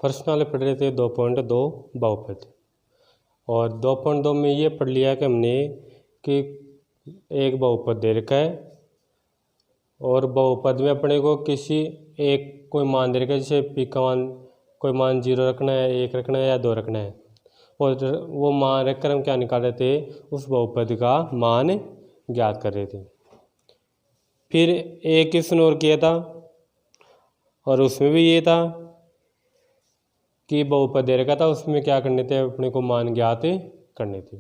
First वाले पढ़ रहे थे 2.2 बहुपद, और 2.2 में ये पढ़ लिया कि हमने कि एक बहुपद दे रखा है और बहुपद में अपने को किसी एक कोई मान दे रखा है, जैसे पी का मान कोई मान 0 रखना है, 1 रखना है या 2 रखना है, और वो मान रखकर हम क्या निकाल रहे थे, उस बहुपद का मान ज्ञात कर रहे थे। फिर एक क्वेश्चन और किया था और उसमें भी ये था कि बहुपद दे रखा था, उसमें क्या करने थे, अपने को मान ज्ञात करने थे।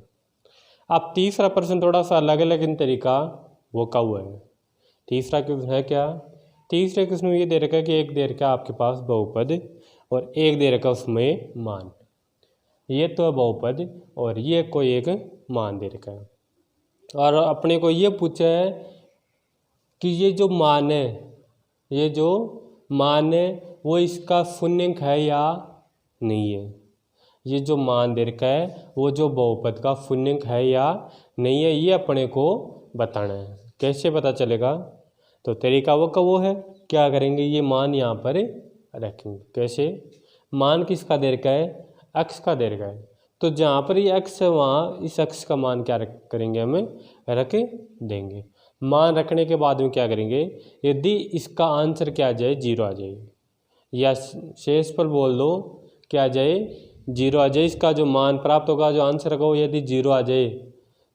अब तीसरा प्रश्न थोड़ा सा अलग है लेकिन तरीका वो का हुआ है। तीसरा क्वेश्चन है क्या, तीसरे क्वेश्चन में ये दे रखा है कि एक दे रखा है आपके पास बहुपद और एक दे रखा है उसमें मान, ये तो है बहुपद और ये कोई एक मान दे रखा है, और अपने को ये पूछा है कि ये जो मान है, ये जो मान है वो इसका शून्यंक है या नहीं है। ये जो मान दे रखा है वो जो बहुपद का शून्यंक है या नहीं है, ये अपने को बताना है। कैसे पता चलेगा, तो तरीका वो का वो है, क्या करेंगे, ये मान यहाँ पर रखेंगे। कैसे, मान किसका दे रखा है, x का दे रखा है, तो जहाँ पर ये x है वहाँ इस x का मान क्या करेंगे, हमें रख देंगे। मान रखने के बाद में क्या करेंगे, यदि इसका आंसर क्या आ जाए, 0 आ जाए, या शेष पर बोल दो क्या आ जाए, 0 आ जाए, इसका जो मान प्राप्त होगा, जो आंसर होगा वो यदि 0 आ जाए,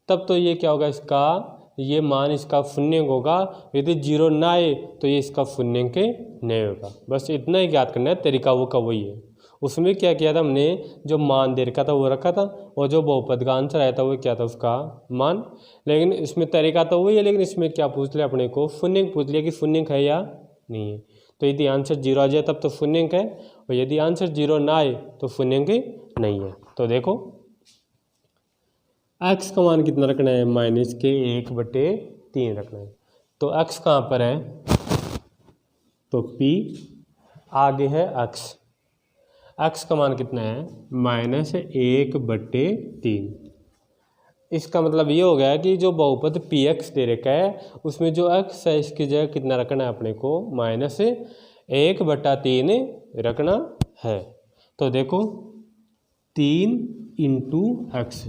तब तो ये क्या होगा, इसका ये मान इसका शून्यंक होगा। यदि 0 ना आए तो ये इसका शून्यंक नहीं होगा। बस इतना ही ज्ञात करना है, तरीका वो का वही है। उसमें क्या किया था हमने, जो मान दे रखा था वो रखा था, और जो बहुपद का आंसर आया था वो क्या था, उसका मान। लेकिन इसमें तरीका तो वही है, लेकिन इसमें क्या पूछ लिया, अपने को शून्यंक पूछ लिया कि शून्यंक है या नहीं है। तो यदि आंसर 0 आ जाए तब तो शून्यंक है, और यदि आंसर 0 ना आए तो शून्यंक नहीं है। तो देखो x का मान कितना रखना है, -1/3 रखना है। तो x कहाँ पर है, तो p आगे है x का मान कितना है, -1/3। इसका मतलब ये हो गया कि जो बहुपद px दे रखा है उसमें जो x है इसकी जगह कितना रखना है, अपने को -1/3 रखना है। तो देखो 3 × x,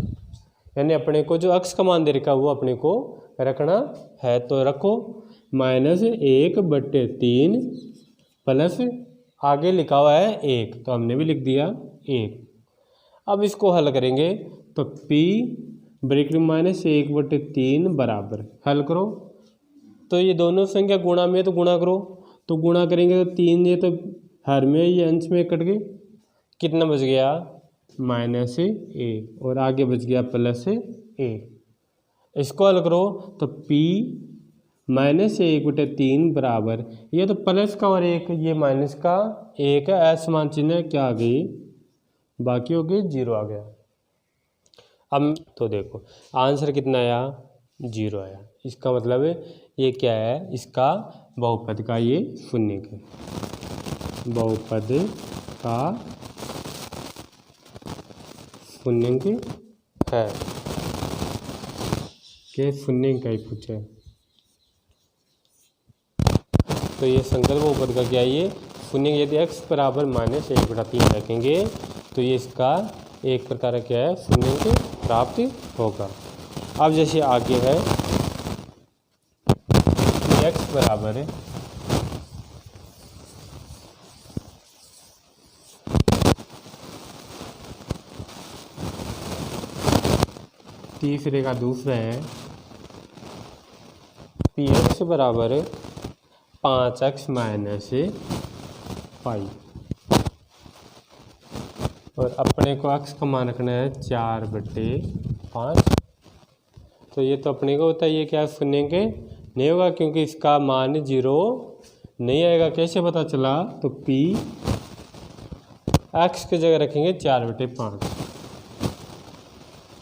यानी अपने को जो x का मान दे रखा है वो अपने को रखना है। तो रखो -1/3 प्लस आगे लिखा हुआ है 1, तो हमने भी लिख दिया 1। अब इसको हल करेंगे तो p ब्रैकेट -1/3 बराबर, हल करो तो ये दोनों संख्या गुणा में, तो गुणा करो, तो गुणा करेंगे तो 3, ये तो हर में ये अंश में कट गए, कितना बच गया, -1, और आगे बच गया +1। इसको हल करो तो p -1/3 बराबर, ये तो प्लस का और 1, ये माइनस का 1 है, असमान चिन्ह क्या आ गई, बाकी हो गई 0 आ गया। अब तो देखो आंसर कितना आया, 0 आया। इसका मतलब ये क्या है, इसका बहुपद का ये शून्यंक है, बहुपद का शून्यंक है, के शून्यंक का ही पूछा है। तो ये संकल्प बहुपद का क्या है, ये शून्यंक। यदि x बराबर -1/3 रखेंगे तो ये इसका एक प्रकार क्या है, शून्यंक प्राप्त होगा। अब जैसे आगे है x बराबर है तीसरे का दूसरा है px बराबर 5x - पाई, और अपने को x का मान रखना है 4/5। तो ये तो अपने को होता है, ये क्या शून्यंक नहीं होगा क्योंकि इसका मान 0 नहीं आएगा। कैसे पता चला, तो p x की जगह रखेंगे 4/5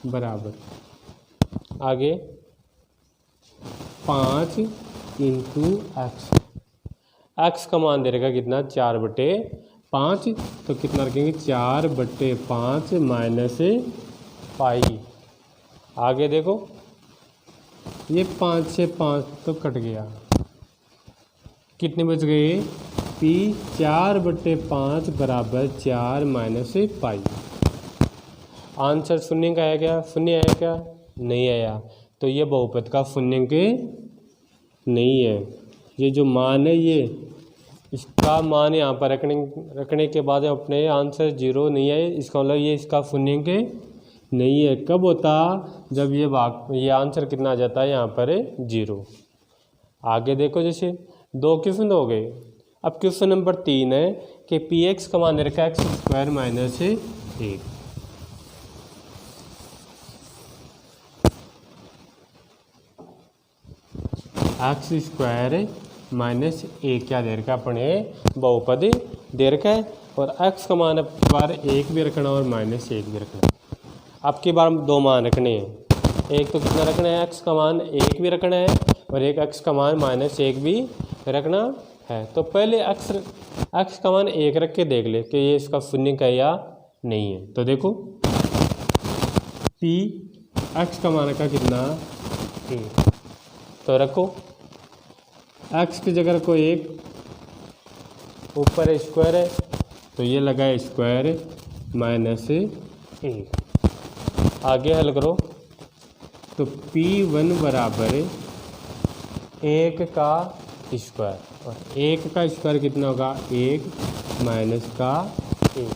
बराबर, आगे 5 × x का मान दे रहेगा कितना, 4/5, तो कितना रखेंगे 4/5 - पाई। आगे देखो ये 5 से 5 तो कट गया, कितने बच गए, पी 4/5 बराबर 4 माइनस पाई। आंसर शून्य का आया क्या? शून्य आया क्या? नहीं आया। तो ये बहुपद का शून्य के नहीं है। ये जो मान है ये इसका मान यहाँ पर रखने के बाद अपने आंसर 0 नहीं है, इसका मतलब ये इसका शून्य के नहीं है। कब होता? जब ये आंसर कितना आ जाता है यहाँ पर 0। आगे देखो, जैसे 2 क्वेश्चन हो गए। अब क्वेश्चन नंबर 3 है कि पी एक्स का मान रखा है x² माइनस 1। x² माइनस 1 क्या दे रखा है? अपने बहुपद दे रखा है और x का मान अब बार 1 भी रखना और -1 भी रखना। अब की बार 2 मान रखने हैं। एक तो कितना रखना है? x का मान 1 भी रखना है और एक x का मान -1 भी रखना है। तो पहले x का मान 1 रख के देख ले कि ये इसका शून्य का या नहीं है। तो देखो p x का मान का कितना? 1। तो रखो x की जगह को 1, ऊपर स्क्वायर है तो ये लगा स्क्वायर माइनस 1। आगे हल करो तो p1 बराबर 1 का स्क्वायर और 1 का स्क्वायर कितना होगा? 1 माइनस का 1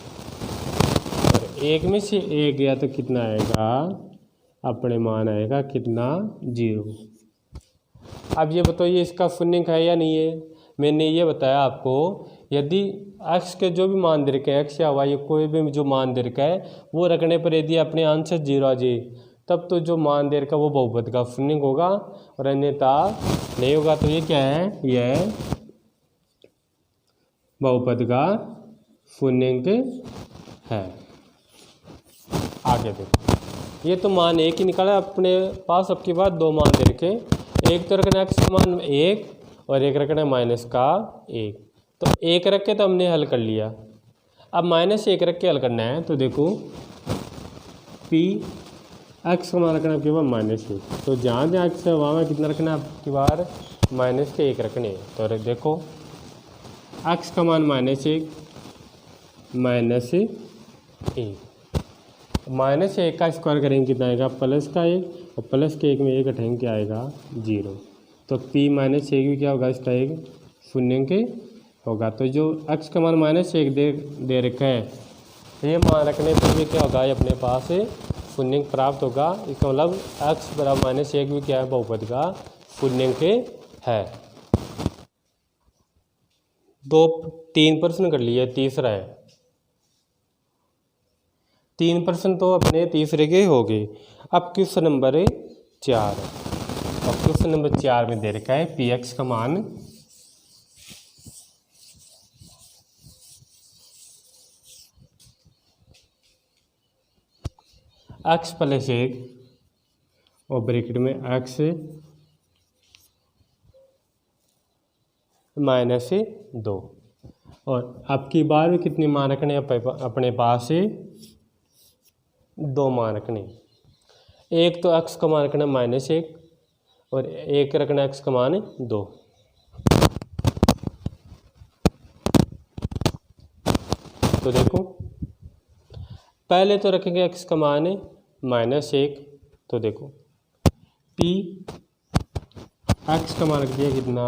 और 1 में से 1 गया तो कितना आएगा? अपने मान आएगा कितना? 0। अब ये बताइए इसका शून्य है या नहीं है? मैंने ये बताया आपको, यदि x के जो भी मान दे रखे हैं, x या y कोई भी जो मान दे रखा है वो रखने पर यदि अपने आंसर 0 आ जाए तब तो जो मान दे रखा है वो बहुपद का शून्य होगा और अन्यथा नहीं होगा। तो ये क्या है? यह बहुपद का शून्य है। आगे देखो, ये तो मान 1 ही निकाला अपने पास। अब की बात 2 मान दे रखे, एक तो रखना x का मान 1 और एक रखना माइनस का 1। तो 1 रख के तो हमने हल कर लिया। अब -1 रख के हल करना है। तो देखो p x का मान रखना आपके बार -1, तो जहाँ जहाँ x है वहाँ कितना रखना है आपकी बार? -1 रखने। तो देखो x का मान -1 -1 का स्क्वायर करेंगे कितना आएगा? +1 और +1 में 1 हटाएंगे क्या आएगा? 0। तो p -1 भी क्या होगा? इसका एक शून्य के होगा। तो जो x का मान -1 दे रखा है ये मान रखने पर भी क्या होगा? ये अपने पास शून्य प्राप्त होगा। इसका मतलब x बराबर -1 भी क्या है? बहुपद का शून्य के है। 3 प्रश्न कर लिए, तीसरा है। 3 प्रश्न तो अपने तीसरे के हो गए। अब क्वेश्चन नंबर 4 है और क्वेश्चन नंबर 4 में दे रखा है पी एक्स का मान x + 1 और ब्रैकेट में x -2 और आपकी बार में कितने मान रखने अपने पास 2 मान रखने। एक तो x का मान रखना -1 और एक रखना x का मान 2। तो देखो पहले तो रखेंगे x का मान -1। तो देखो p x का मान रख दिया कितना?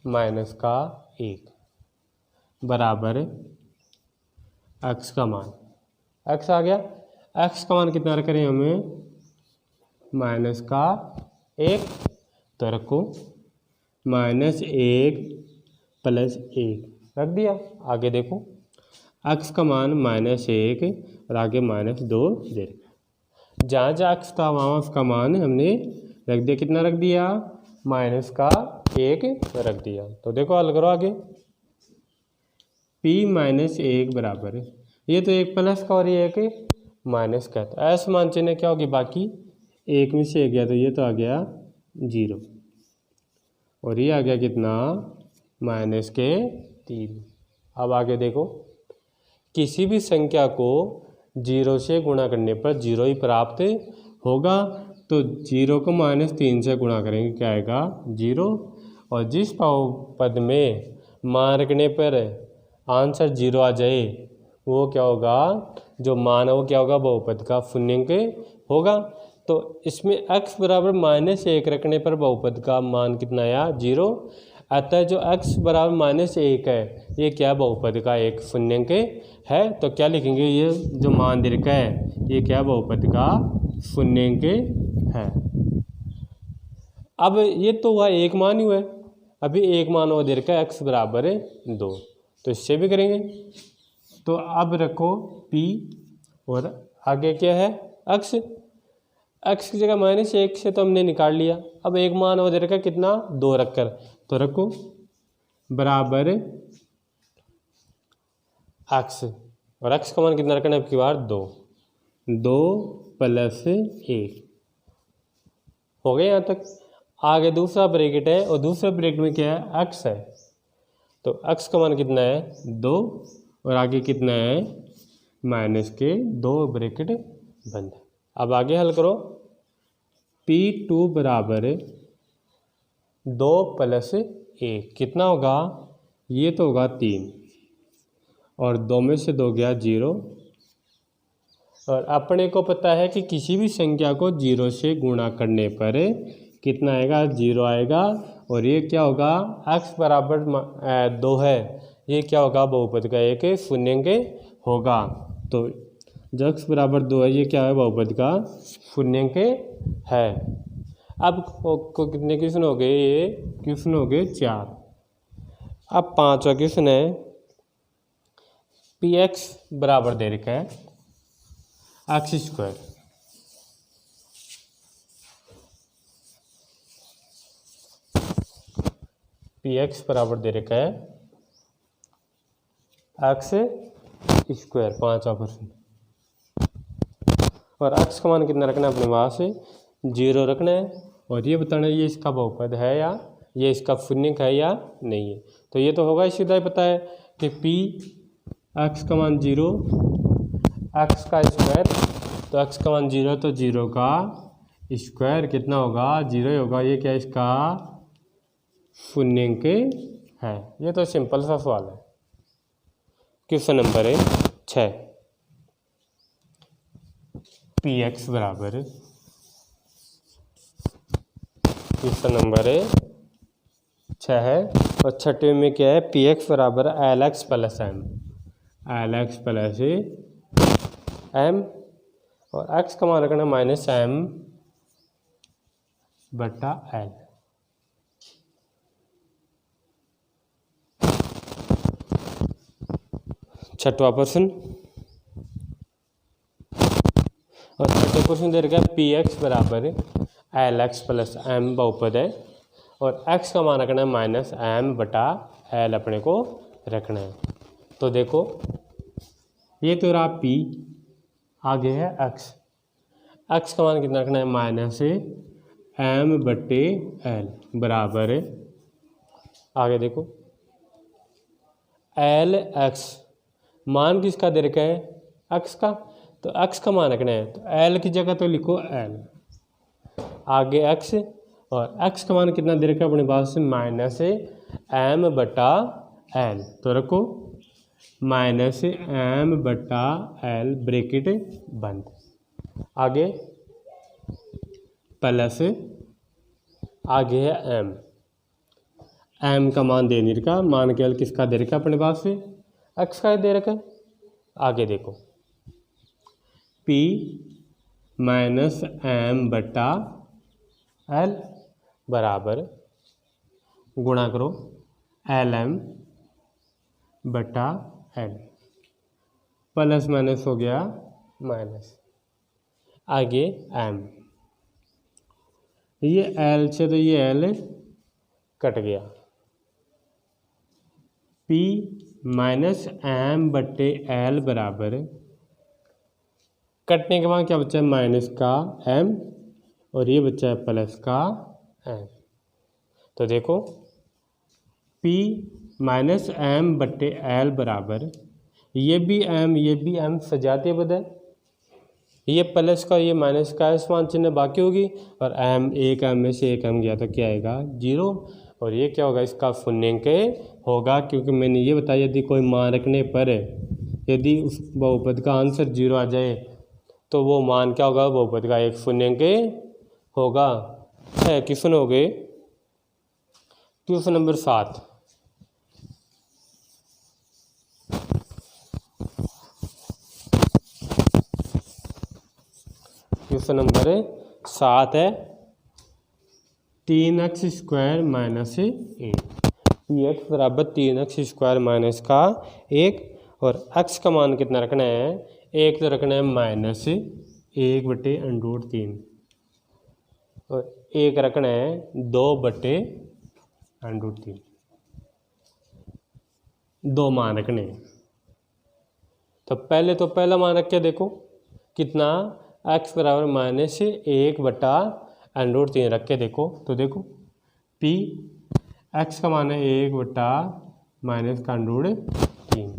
-1 बराबर x का मान, x आ गया। x का मान कितना रख रहे हैं हमें? -1। तो रखो -1 + 1 रख दिया। आगे देखो x का मान -1 और आगे -2 दे रखा। जहाँ जहाँ x था वहाँ उसका मान हमने रख दिया। कितना रख दिया? -1 रख दिया। तो देखो हल करो आगे। p -1 बराबर ये तो एक प्लस का और ये एक माइनस का। तो ऐसे मान चिन्ह क्या होगी? बाकी 1 में से 1 गया तो ये तो आ गया 0 और ये आ गया कितना? -3। अब आगे देखो, किसी भी संख्या को 0 से गुणा करने पर 0 ही प्राप्त होगा। तो 0 को -3 से गुणा करेंगे क्या आएगा? 0। और जिस बहुपद में मान रखने पर आंसर 0 आ जाए, वो क्या होगा, जो मान है वो क्या होगा, बहुपद का शून्यंक होगा। तो इसमें x बराबर -1 रखने पर बहुपद का मान कितना आया, 0। अतः जो x बराबर -1 है ये क्या, बहुपद का एक शून्यंक है। तो क्या लिखेंगे, ये जो मान दे रखा है ये क्या, बहुपद का शून्यंक है। अब ये तो हुआ एक मान ही हुआ है, अभी एक मान वो दे रखा है x बराबर 2, तो इससे भी करेंगे। तो अब रखो p और आगे क्या है x, x की जगह -1 से तो हमने निकाल लिया। अब एक मान वो दे रखा है कितना, 2 रखकर, तो रखो बराबर x, और x का मान कितना रखना है, अब की बार 2 + 1 हो गया यहाँ तक। आगे दूसरा ब्रैकेट है और दूसरे ब्रैकेट में क्या है, x है, तो x का मान कितना है, 2, और आगे कितना है, -2 ब्रैकेट बंद। अब आगे हल करो, P2 बराबर 2 + 1 कितना होगा, ये तो होगा 3, और 2 में से 2 गया 0, और अपने को पता है कि किसी भी संख्या को 0 से गुणा करने पर कितना आएगा, 0 आएगा। और ये क्या होगा, x बराबर 2 है, ये क्या होगा, बहुपद का एक शून्यंक होगा। तो जो x बराबर 2 है ये क्या है, बहुपद का शून्यंक है। अब को कितने क्वेश्चन हो गए, ये क्वेश्चन हो गए 4। अब 5वां क्वेश्चन है, px बराबर दे रखा है x², px बराबर दे रखा है x², 5वां क्वेश्चन। और x का मान कितना रखना है, अपने पास 0 रखना है, और ये बताना है ये इसका बहुपद है या ये इसका शून्यंक है या नहीं है। तो ये तो होगा, सीधा ही पता है कि p x का मान 0 x का स्क्वायर, तो x का मान 0 तो 0 का स्क्वायर कितना होगा, 0 ही होगा। ये क्या इसका शून्यंक है। ये तो सिंपल सा सवाल है। क्वेश्चन नंबर 6, px बराबर, क्वेश्चन नंबर 6 है, और 6वें में क्या है, px बराबर lx + m, lx + m, और x का मान रखना -m/l। 6वां प्रश्न, और 6वां प्रश्न दे रखा है px बराबर lx + m बहुपद है, और x का मान रखना है -m/l, अपने को रखना है। तो देखो ये तो रहा p, आगे है x, x का मान कितना रखना है, -m/l बराबर, आगे देखो lx, मान किसका दे रखा है, x का, तो x का मान रखना है, तो l की जगह तो लिखो l, आगे x, और x का मान कितना दे रखा है अपने पास, -m/l, तो रखो -m/l ब्रैकेट बंद, आगे प्लस, आगे है m का मान दे नहीं रखा, मान केवल किसका दे रखा अपने पास से, x का दे रखा है। आगे देखो p -m/l बराबर, गुणा करो lm/l, प्लस माइनस हो गया माइनस, आगे m, ये l से तो ये l कट गया, p -m/l बराबर, कटने के बाद क्या बचा है, माइनस का m, और ये बचा है प्लस का m। तो देखो p -m/l बराबर, ये भी m सजातीय पद है, ये प्लस का ये माइनस का समान चिन्ह बाकी होगी, और m, एक m में से एक m गया तो क्या आएगा, 0। और ये क्या होगा, इसका शून्यंक होगा, क्योंकि मैंने ये बताया यदि कोई मान रखने पर यदि उस बहुपद का आंसर 0 आ जाए तो वो मान क्या होगा, बहुपद का एक शून्यंक होगा। है क्वेश्चन हो गए। Question number 7। क्वेश्चन नंबर 7 है 3x² माइनस 1। px बराबर 3x² माइनस का 1 और x का मान कितना रखना है, 1 तो रखना है -1/√3 और 1 रखना है 2/√3। दो मान रखने हैं। तो पहले तो पहला मान रख के देखो कितना, x बराबर -1/√3 रख के देखो तो देखो p x का मान है 1/-√3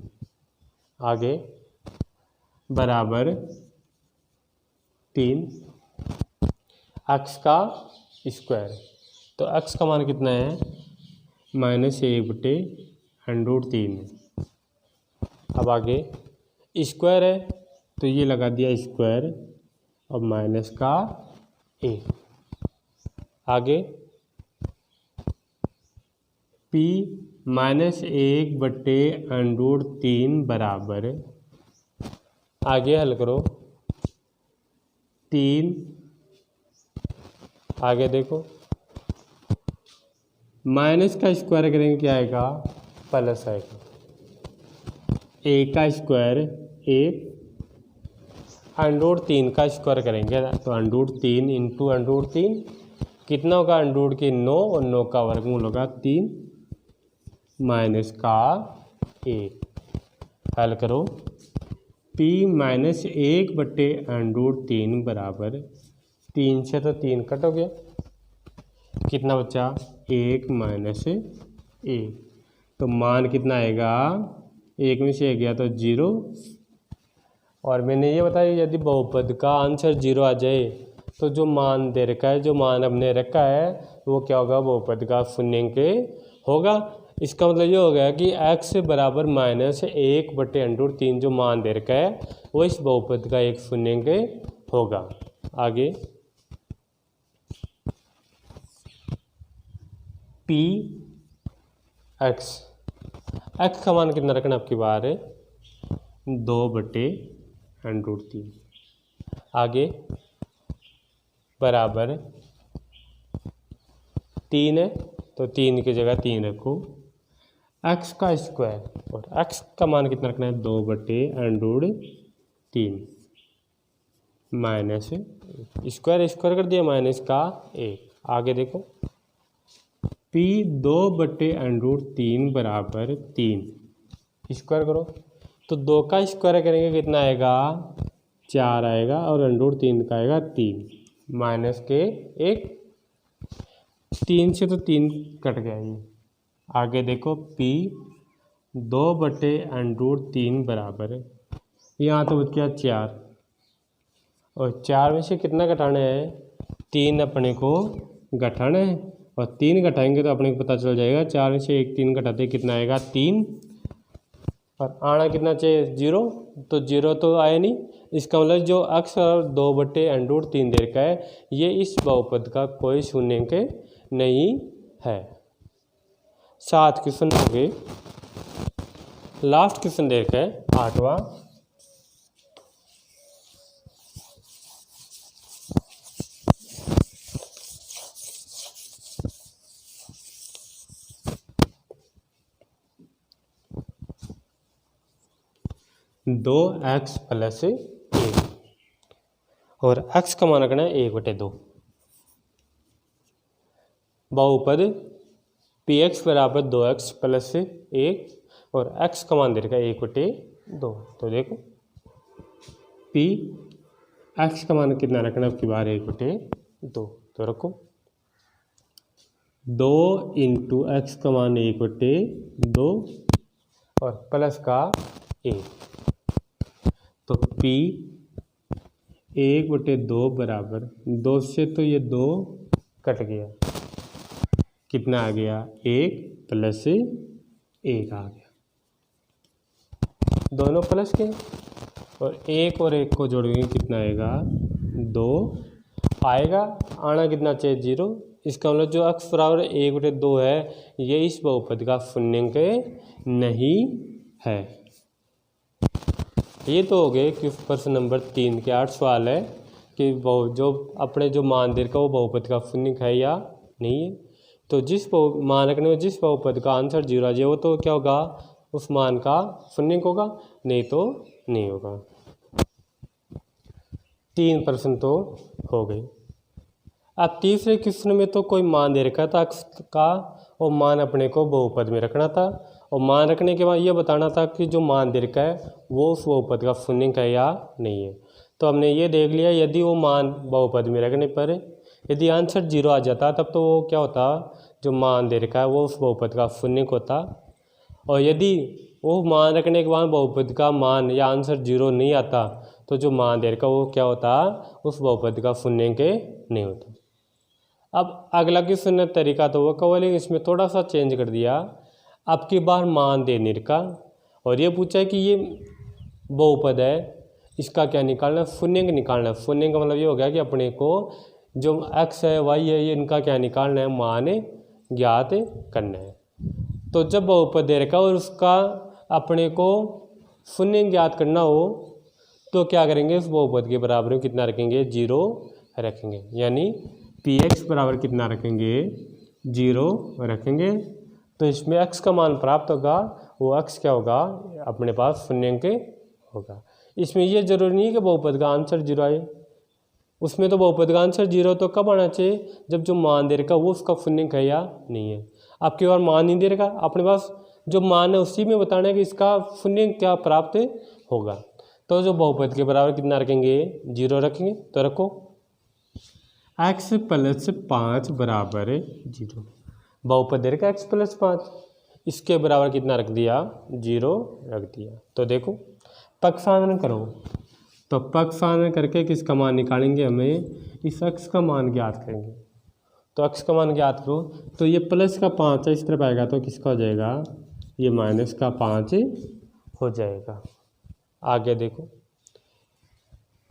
आगे बराबर 3 x का स्क्वायर। तो x का मान कितना है -1/√3। अब आगे स्क्वायर है तो ये लगा दिया स्क्वायर और माइनस का 1। आगे p -1/√3 बराबर, आगे हल करो 3, आगे देखो माइनस का स्क्वायर करेंगे क्या आएगा, प्लस आएगा। 1 का स्क्वायर 1, √3 का स्क्वायर करेंगे तो √3 इंटू √3 कितना होगा, √9 और 9 का वर्गमूल होगा 3 माइनस का 1। हल करो p -1/√3 बराबर 3 से तो 3 कट हो गया, कितना बचा 1 माइनस 1। तो मान कितना आएगा, 1 में से 1 गया तो 0। और मैंने ये बताया यदि बहुपद का आंसर 0 आ जाए तो जो मान दे रखा है, जो मान हमने रखा है वो क्या होगा, बहुपद का शून्यंक होगा। इसका मतलब ये हो गया कि x बराबर -1/√3 जो मान दे रखा है वो इस बहुपद का एक शून्यंक होगा। आगे p x का मान कितना रखना आपकी बार है 2/√3। आगे बराबर 3 है तो 3 की जगह 3 रखो, x का स्क्वायर और x का मान कितना रखना है 2/√3 माइनस स्क्वायर कर दिया माइनस का 1। आगे देखो p 2/√3 बराबर 3, स्क्वायर करो तो 2 का स्क्वायर करेंगे कितना आएगा 4 आएगा और √3 का आएगा 3 माइनस के 1। 3 से तो 3 कट गया ये। आगे देखो p 2/√3 बराबर, यहाँ तो बच गया 4 और 4 में से कितना घटाना है 3 अपने को घटाना है और 3 घटाएंगे तो अपने को पता चल जाएगा 4 में से 1 3 घटाते कितना आएगा 3 और आना कितना चाहिए 0, तो 0 तो आया नहीं। इसका मतलब जो x और 2/√3 दे रखा है ये इस बहुपद का कोई शून्यंक नहीं है। 7 क्वेश्चन हो गए। लास्ट क्वेश्चन दे रखा है 8वां। दो x + 1 और x का मान रखना है 1/2। बहुपद px बराबर 2x + 1 और x का मान दे रखा है 1/2। तो देखो p x का मान कितना रखना है आपकी बार 1/2। तो रखो 2 इंटू x का मान 1/2 और प्लस का 1। तो p 1/2 बराबर 2 से तो ये 2 कट गया, कितना आ गया 1 + 1 आ गया, दोनों प्लस के, और 1 और 1 को जोड़ेंगे कितना आएगा 2 आएगा, आना कितना चाहिए 0। इसका मतलब जो x बराबर 1/2 है ये इस बहुपद का शून्यांक नहीं है। ये तो हो गए कि प्रश्न नंबर 3 के 8 सवाल है कि जो अपने जो मान दे रखा वो बहुपद का शून्यांक है या नहीं है। तो जिस मान रखने में जिस बहुपद का आंसर 0 आ जाए वो तो क्या होगा, उस मान का शून्यांक होगा, नहीं तो नहीं होगा। 3 प्रश्न तो हो गए। अब तीसरे क्वेश्चन में तो कोई मान दे रखा था x का, और मान अपने को बहुपद में रखना था, और मान रखने के बाद ये बताना था कि जो मान दे रखा है वो उस बहुपद का शून्यांक है या नहीं है। तो हमने ये देख लिया, यदि वो मान बहुपद में रखने पर यदि आंसर 0 आ जाता तब तो वो क्या होता, जो मान दे रखा है वो उस बहुपद का शून्यांक होता, और यदि वो मान रखने के बाद बहुपद का मान या आंसर 0 नहीं आता तो जो मान दे रखा वो क्या होता, उस बहुपद का शून्यांक नहीं होता। अब अगला क्वेश्चन तरीका तो वो कवल, इसमें थोड़ा सा चेंज कर दिया। अब की बार मान देने का, और ये पूछा है कि ये बहुपद है इसका क्या निकालना, शून्यांक निकालना। शून्यांक का मतलब ये हो गया कि अपने को जो x है y है ये इनका क्या निकालना है, मान ज्ञात करना है। तो जब बहुपद दे रखा और उसका अपने को शून्यांक ज्ञात करना हो तो क्या करेंगे, उस बहुपद के बराबर में कितना रखेंगे 0 रखेंगे, यानी px बराबर कितना रखेंगे 0 रखेंगे। तो इसमें x का मान प्राप्त होगा, वो x क्या होगा अपने पास शून्यांक होगा। इसमें ये जरूरी नहीं है कि बहुपद का आंसर 0 आए, उसमें तो बहुपद का आंसर 0 तो कब आना चाहिए, जब जो मान दे रखा वो उसका शून्यांक है या नहीं है। आपके पास मान नहीं दे रखा, अपने पास जो मान है उसी में बताना है कि इसका शून्यांक क्या प्राप्त होगा। तो जो बहुपद के बराबर कितना रखेंगे 0 रखेंगे। तो रखो x + 5 बराबर 0, बहुपद दे रखा x + 5, इसके बराबर कितना रख दिया 0 रख दिया। तो देखो पक्षांतरण करो, तो पक्षांतरण करके किसका मान निकालेंगे, हमें इस x का मान ज्ञात करेंगे। तो x का मान ज्ञात करो, तो ये प्लस का 5 है इस तरफ आएगा तो किसका हो जाएगा, ये -5 हो जाएगा। आगे देखो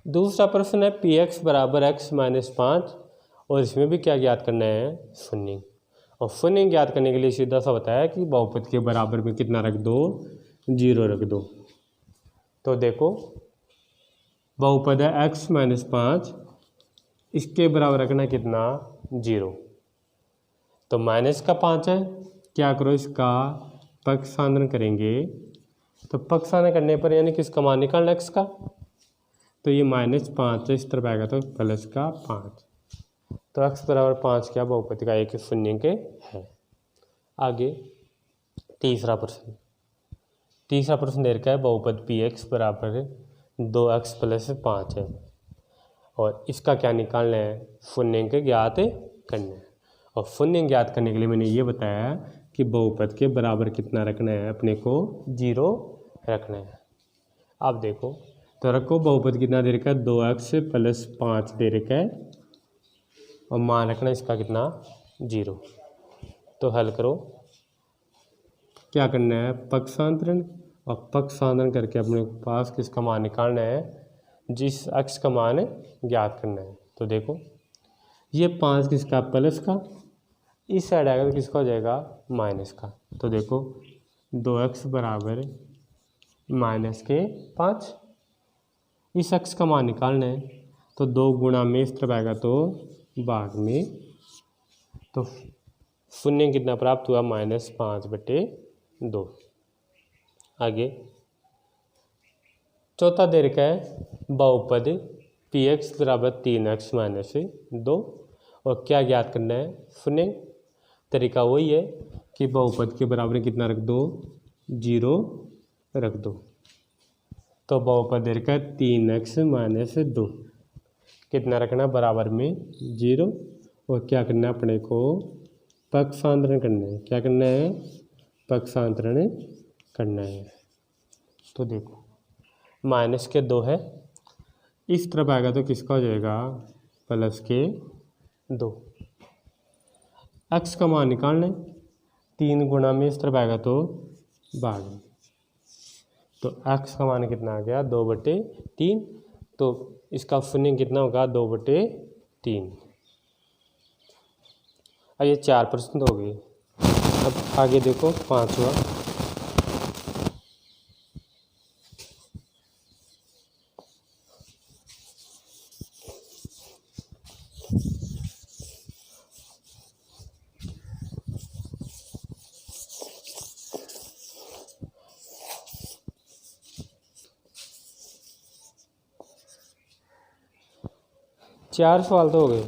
दूसरा प्रश्न है px बराबर x - 5, और इसमें भी क्या ज्ञात करना है शून्यांक। और शून्यांक ज्ञात करने के लिए सीधा सा बताया कि बहुपद के बराबर में कितना रख दो 0 रख दो। तो देखो बहुपद है x - 5, इसके बराबर रखना कितना 0, तो -5 है, क्या करो इसका पक्षांतरण करेंगे। तो पक्षांतरण करने पर यानी किसका मान निकालना x का, तो ये -5 है इस तरफ आएगा तो +5, तो x बराबर 5 क्या बहुपद का एक शून्यांक है। आगे तीसरा प्रश्न दे रखा है बहुपद px बराबर 2x + 5 है, और इसका क्या निकालना है शून्यांक ज्ञात करना है। और शून्यांक ज्ञात करने के लिए मैंने ये बताया कि बहुपद के बराबर कितना रखना है, अपने को 0 रखना है। अब देखो तो रखो बहुपद कितना दे रखा है 2x + 5 दे रखा है, और मान रखना इसका कितना 0। तो हल करो, क्या करना है पक्षांतरण, और पक्षांतरण करके अपने पास किसका मान निकालना है, जिस x का मान ज्ञात करना है। तो देखो ये 5 किसका प्लस का, इस साइड आएगा तो किसका हो जाएगा माइनस का। तो देखो 2x बराबर -5, इस x का मान निकालना है, तो 2 गुणा में इस तरफ आएगा तो भाग में, तो शून्य कितना प्राप्त हुआ -5/2। आगे चौथा दे रखा है बहुपद px बराबर 3x - 2, और क्या ज्ञात करना है शून्य। तरीका वही है कि बहुपद के बराबर कितना रख दो 0 रख दो। तो बहुपद दे रखा है 3x - 2, कितना रखना बराबर में 0, और क्या करना है अपने को पक्षांतरण करना है। क्या करना है पक्षांतरण करना है। तो देखो -2 है, इस तरफ आएगा तो किसका हो जाएगा +2। एक्स का मान निकालना है, 3 गुणा में इस तरफ आएगा तो भाग में, तो एक्स का मान कितना आ गया 2/3, तो इसका शून्य कितना होगा 2/3। अब ये 4% हो गई। अब आगे देखो 5वां, चार सवाल तो हो गए।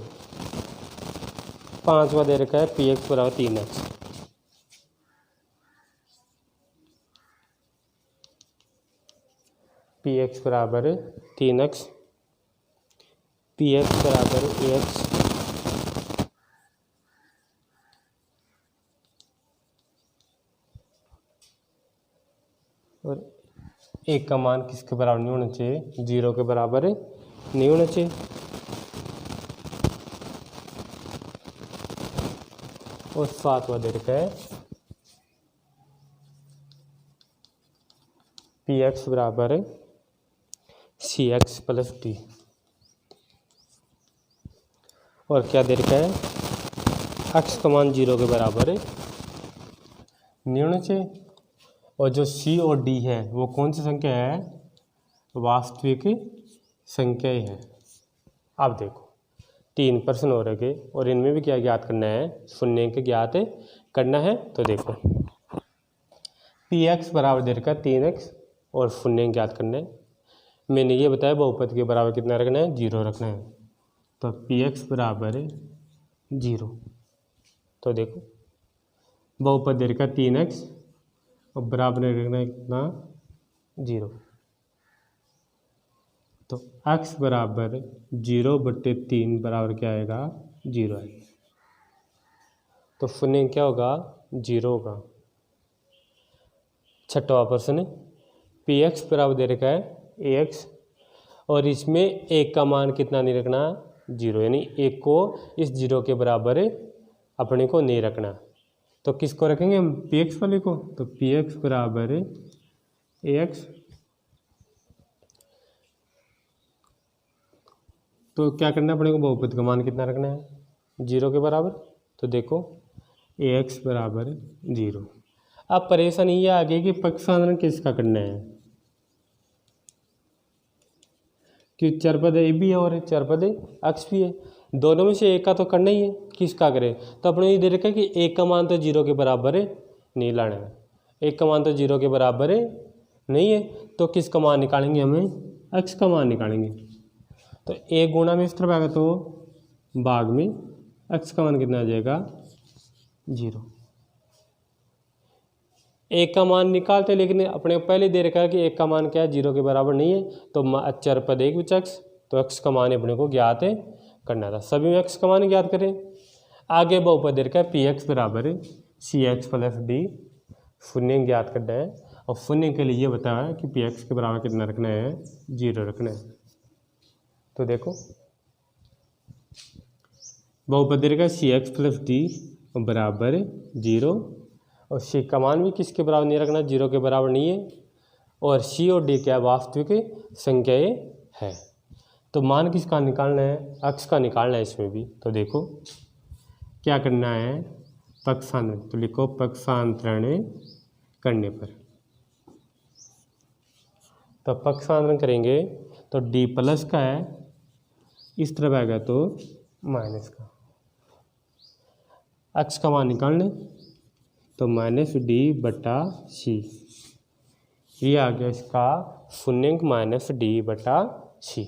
5वां दे रखा है पी एक्स बराबर 3x, पी एक्स बराबर 3x, पी एक्स बराबर ax, और एक का मान किसके बराबर नहीं होना चाहिए, 0 के बराबर नहीं होना चाहिए। और 7वां दे रखा है पी एक्स बराबर सी एक्स प्लस डी, और क्या दे रखा है एक्स का मान 0 के बराबर नहीं होना चाहिए। और जो सी और डी है वो कौन सी संख्या है, वास्तविक संख्या ही है। अब देखो 3 प्रश्न हो रखे और इनमें भी क्या ज्ञात करना है, शून्य के ज्ञात करना है। तो देखो पी एक्स बराबर दे रखा 3x और शून्य ज्ञात करना है। मैंने ये बताया बहुपद के बराबर कितना रखना है, 0 रखना है। तो पी एक्स बराबर 0, तो देखो बहुपद दे रखा 3x और बराबर रखना है कितना 0, तो x बराबर 0/3 बराबर क्या आएगा 0 आएगा। तो शून्य क्या होगा 0 होगा। 6वां प्रश्न पी एक्स बराबर दे रखा है ax और इसमें एक का मान कितना नहीं रखना 0, यानी एक को इस 0 के बराबर अपने को नहीं रखना। तो किसको रखेंगे हम, पी एक्स वाले को। तो पी एक्स बराबर ax, तो क्या करना है अपने को, बहुपद का मान कितना रखना है 0 के बराबर। तो देखो ax बराबर 0। अब परेशानी ये आ गई कि पक्षांतरण किसका करना है, कि चरपद ए भी है और चरपद x भी है, दोनों में से एक का तो करना ही है, किसका करें। तो अपने ये दे रखा है कि एक का मान तो 0 के बराबर नहीं लाना है, एक का मान तो 0 के बराबर नहीं है, तो किसका मान निकालेंगे, हमें x का मान निकालेंगे। तो एक गुणा में इस तरफ आएगा तो भाग में x का मान कितना आ जाएगा 0। एक का मान निकालते, लेकिन अपने पहले दे रखा है कि एक का मान क्या है 0 के बराबर नहीं है, तो चरपद एक विच x, तो x का मान अपने को ज्ञात करना था। सभी में x का मान ज्ञात करें। आगे बहुपद दे रखा है पी एक्स बराबर सी एक्स प्लस डी, शून्य ज्ञात करना है। और शून्य के लिए ये बताया है कि पी एक्स के बराबर कितना रखना है 0 रखना है। तो देखो बहुपद दे रखा है सी एक्स प्लस डी बराबर 0, और सी का मान भी किसके बराबर नहीं रखना, 0 के बराबर नहीं है, और सी और डी क्या वास्तविक संख्याएं है। तो मान किसका निकालना है, x का निकालना है इसमें भी। तो देखो क्या करना है, पक्षांतरण। तो लिखो पक्षांतरण करने पर, तो पक्षांतरण करेंगे तो d प्लस का है, इस तरफ आएगा तो माइनस का। x का मान निकालने तो -d/c, ये आ गया इसका शून्य -d/c।